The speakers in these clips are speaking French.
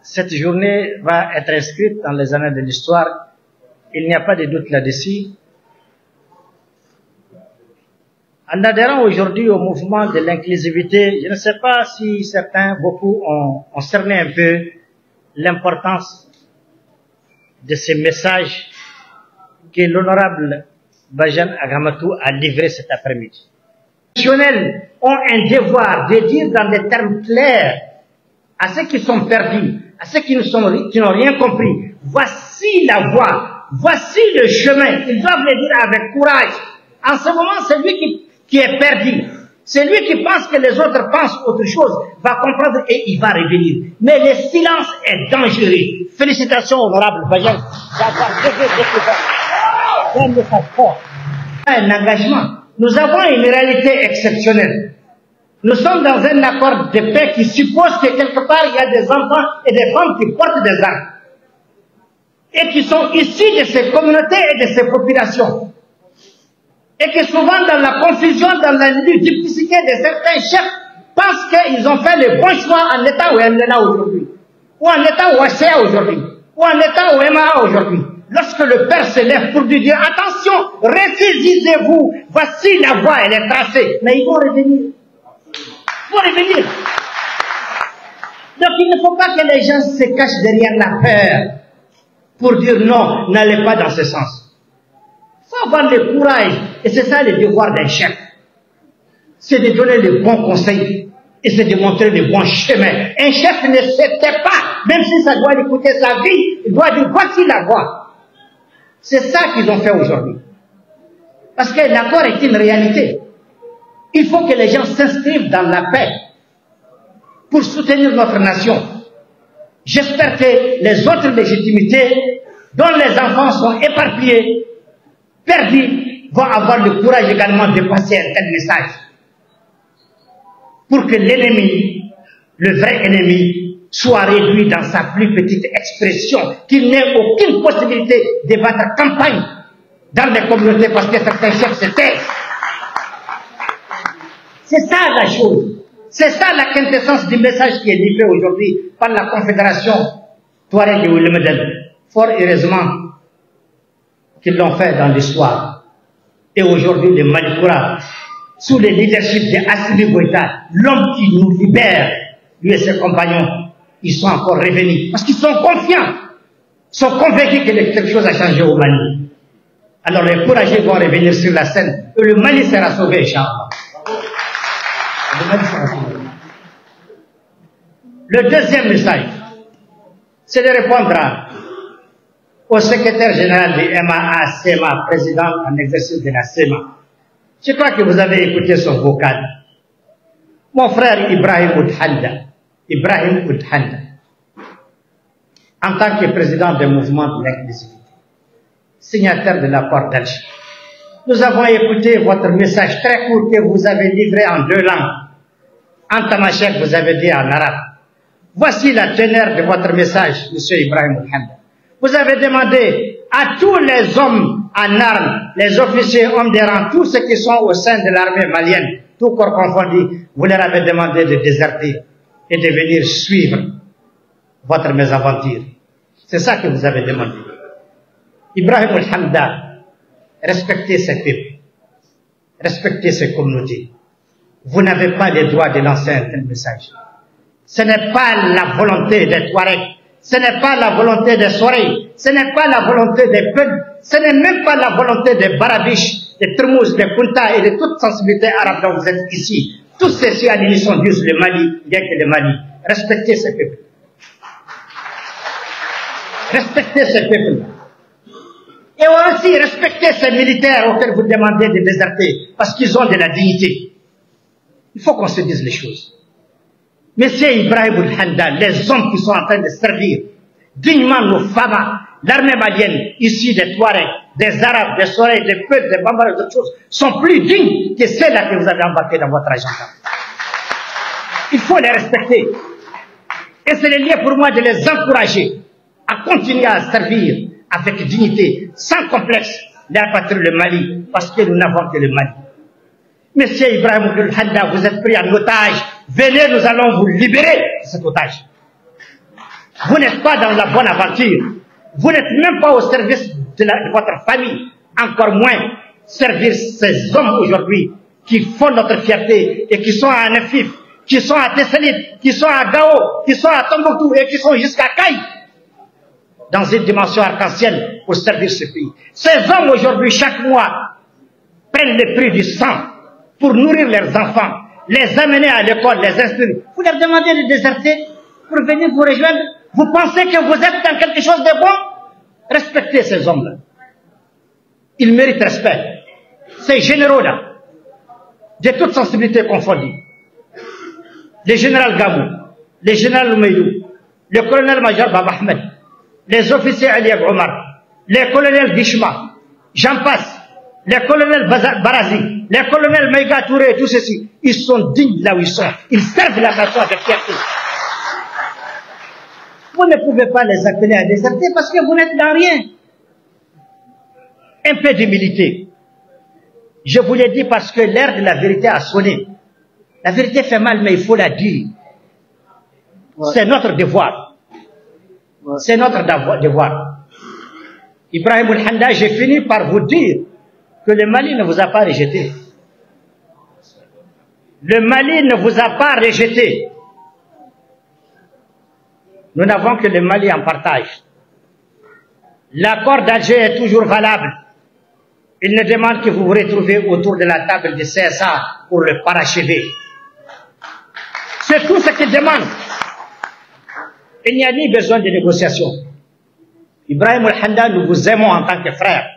Cette journée va être inscrite dans les annales de l'histoire. Il n'y a pas de doute là-dessus. En adhérant aujourd'hui au mouvement de l'inclusivité, je ne sais pas si beaucoup ont cerné un peu l'importance de ces messages que l'honorable Badiane Agamatou a livrés cet après-midi. Les professionnels ont un devoir de dire dans des termes clairs à ceux qui sont perdus, à ceux qui n'ont rien compris, voici la voie, voici le chemin. Ils doivent le dire avec courage. En ce moment, c'est lui qui est perdu. C'est lui qui pense que les autres pensent autre chose, va comprendre et il va revenir. Mais le silence est dangereux. Félicitations, honorable Badiane, d'avoir développé un message fort. Un engagement. Nous avons une réalité exceptionnelle. Nous sommes dans un accord de paix qui suppose que quelque part il y a des enfants et des femmes qui portent des armes. Et qui sont issus de ces communautés et de ces populations. Et que souvent dans la confusion, dans la duplicité de certains chefs, pensent qu'ils ont fait le bon choix en état où elle est là aujourd'hui. Ou en état où HCA aujourd'hui. Ou en état où MA aujourd'hui. Lorsque le père se lève pour lui dire, attention, ressaisissez-vous, voici la voie, elle est tracée. Mais ils vont revenir. Ils vont revenir. Donc il ne faut pas que les gens se cachent derrière la peur pour dire non, n'allez pas dans ce sens. Il faut avoir le courage, et c'est ça le devoir d'un chef. C'est de donner le bon conseil, et c'est de montrer le bon chemin. Un chef ne se tait pas, même si ça doit lui coûter sa vie, il doit dire voici la voie. C'est ça qu'ils ont fait aujourd'hui. Parce que l'accord est une réalité. Il faut que les gens s'inscrivent dans la paix pour soutenir notre nation. J'espère que les autres légitimités dont les enfants sont éparpillés, perdus, vont avoir le courage également de passer un tel message. Pour que l'ennemi, le vrai ennemi, soit réduit dans sa plus petite expression, qu'il n'ait aucune possibilité de battre campagne dans les communautés parce que certains chefs se taisent. C'est ça la chose. C'est ça la quintessence du message qui est livré aujourd'hui par la Confédération Touareg et Oulémeden. Fort heureusement qu'ils l'ont fait dans l'histoire. Et aujourd'hui, le Malikoura, sous le leadership de Assimi Goïta, l'homme qui nous libère, lui et ses compagnons, ils sont encore revenus. Parce qu'ils sont confiants. Ils sont convaincus que quelque chose a changé au Mali. Alors les courageux vont revenir sur la scène. Et le Mali sera sauvé, Inch'Allah. Le deuxième message, c'est de répondre au secrétaire général du MAA-CEMA, président en exercice de la CEMA. Je crois que vous avez écouté son vocal. Mon frère Ibrahim Oudhanda, en tant que président du mouvement de l'inclusivité, signataire de l'accord d'Alger, nous avons écouté votre message très court que vous avez livré en 2 langues. En tamashek, vous avez dit en arabe. Voici la teneur de votre message, M. Ibrahim Oudhanda. Vous avez demandé à tous les hommes en armes, les officiers, hommes de rang, tous ceux qui sont au sein de l'armée malienne, tout corps confondu, vous leur avez demandé de déserter et de venir suivre votre mésaventure. C'est ça que vous avez demandé. Ibrahim Oudhanda, respectez ces peuples, respectez ces communautés. Vous n'avez pas le droit de lancer un tel message. Ce n'est pas la volonté des Touaregs, ce n'est pas la volonté des Soreilles, ce n'est pas la volonté des peuples, ce n'est même pas la volonté des Barabiches, des Termouz, des Kunta et de toute sensibilité arabe dont vous êtes ici. Tous ceux-ci à l'unisson disent le Mali, bien que le Mali. Respectez ces peuples. Respectez ces peuples. Et aussi respectez ces militaires auxquels vous demandez de déserter, parce qu'ils ont de la dignité. Il faut qu'on se dise les choses. Monsieur Ibrahim Oudhanda, les hommes qui sont en train de servir dignement nos femmes, l'armée malienne, issue des Touaregs, des Arabes, des Soreilles, des Peuls, des Bambara et d'autres choses, sont plus dignes que celles-là que vous avez embarquées dans votre agenda. Il faut les respecter. Et c'est le lieu pour moi de les encourager à continuer à servir avec dignité, sans complexe, la patrie, le Mali, parce que nous n'avons que le Mali. Monsieur Ibrahim Oudhanda, vous êtes pris en otage. Venez, nous allons vous libérer de cet otage. Vous n'êtes pas dans la bonne aventure. Vous n'êtes même pas au service de votre famille. Encore moins servir ces hommes aujourd'hui qui font notre fierté et qui sont à Nafif, qui sont à Tessélit, qui sont à Gao, qui sont à Tombouctou et qui sont jusqu'à Caille, dans une dimension arc-en-ciel pour servir ce pays. Ces hommes aujourd'hui, chaque mois, prennent le prix du sang pour nourrir leurs enfants, les amener à l'école, les instruire. Vous leur demandez de déserter pour venir vous rejoindre. Vous pensez que vous êtes dans quelque chose de bon? Respectez ces hommes-là. Ils méritent respect. Ces généraux-là, de toute sensibilité confondue, le général Gamou, le général Oumeydou, le colonel-major Baba Ahmed, les officiers Ali Omar, les colonels Bishma, j'en passe, les colonels Barazi, les colonels Maïga Touré, tout ceci, ils sont dignes là où ils sont. Ils servent la nation avec fierté. Vous ne pouvez pas les appeler à déserter parce que vous n'êtes dans rien. Un peu d'humilité. Je vous l'ai dit parce que l'heure de la vérité a sonné. La vérité fait mal, mais il faut la dire. Ouais. C'est notre devoir. Ouais. C'est notre devoir. Ibrahim Al-Handa, j'ai fini par vous dire que le Mali ne vous a pas rejeté. Le Mali ne vous a pas rejeté. Nous n'avons que le Mali en partage. L'accord d'Alger est toujours valable. Il ne demande que vous vous retrouviez autour de la table du CSA pour le parachever. C'est tout ce qu'il demande. Il n'y a ni besoin de négociation. Ibrahim Al-Handa, nous vous aimons en tant que frères,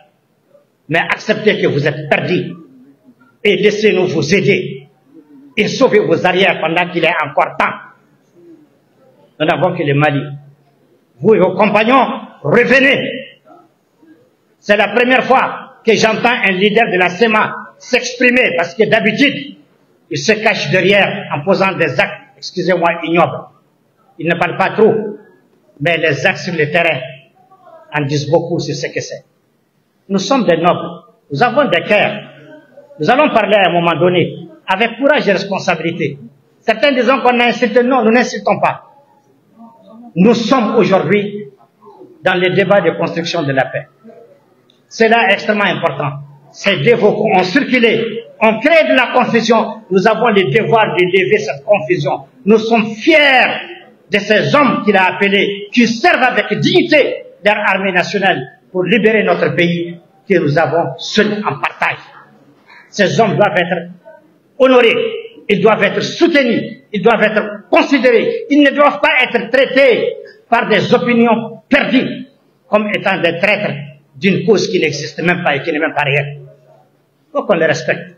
mais acceptez que vous êtes perdus et laissez-nous vous aider et sauver vos arrières pendant qu'il est encore temps. Nous n'avons que le Mali. Vous et vos compagnons, revenez. C'est la première fois que j'entends un leader de la SEMA s'exprimer, parce que d'habitude, il se cache derrière en posant des actes, excusez-moi, ignobles. Il ne parle pas trop, mais les actes sur le terrain en disent beaucoup sur ce que c'est. Nous sommes des nobles, nous avons des cœurs. Nous allons parler à un moment donné, avec courage et responsabilité. Certains disent qu'on a insulté, non, nous n'insultons pas. Nous sommes aujourd'hui dans le débat de construction de la paix. C'est là extrêmement important. Ces dévots ont circulé, ont créé de la confusion. Nous avons le devoir de lever cette confusion. Nous sommes fiers de ces hommes qu'il a appelés, qui servent avec dignité leur armée nationale pour libérer notre pays que nous avons seuls en partage. Ces hommes doivent être honorés, ils doivent être soutenus, ils doivent être considérés. Ils ne doivent pas être traités par des opinions perdues comme étant des traîtres d'une cause qui n'existe même pas et qui n'est même pas réelle. Il faut qu'on les respecte.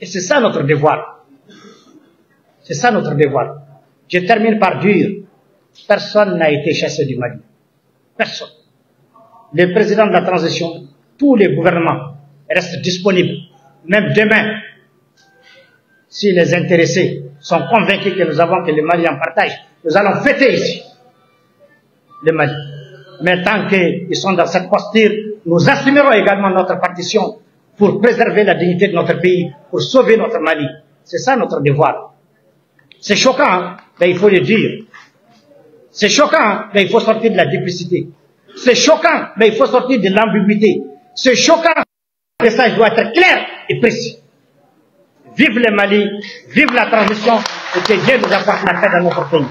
Et c'est ça notre devoir. C'est ça notre devoir. Je termine par dire, personne n'a été chassé du Mali. Personne. Le président de la transition, tous les gouvernements restent disponibles. Même demain, si les intéressés sont convaincus que nous avons que le Mali en partage, nous allons fêter ici le Mali. Mais tant qu'ils sont dans cette posture, nous assumerons également notre partition pour préserver la dignité de notre pays, pour sauver notre Mali. C'est ça notre devoir. C'est choquant, hein? Mais il faut le dire. C'est choquant, hein? Mais il faut sortir de la duplicité. C'est choquant, mais il faut sortir de l'ambiguïté. C'est choquant, le message doit être clair et précis. Vive le Mali, vive la transition et que Dieu nous apporte la paix dans notre pays.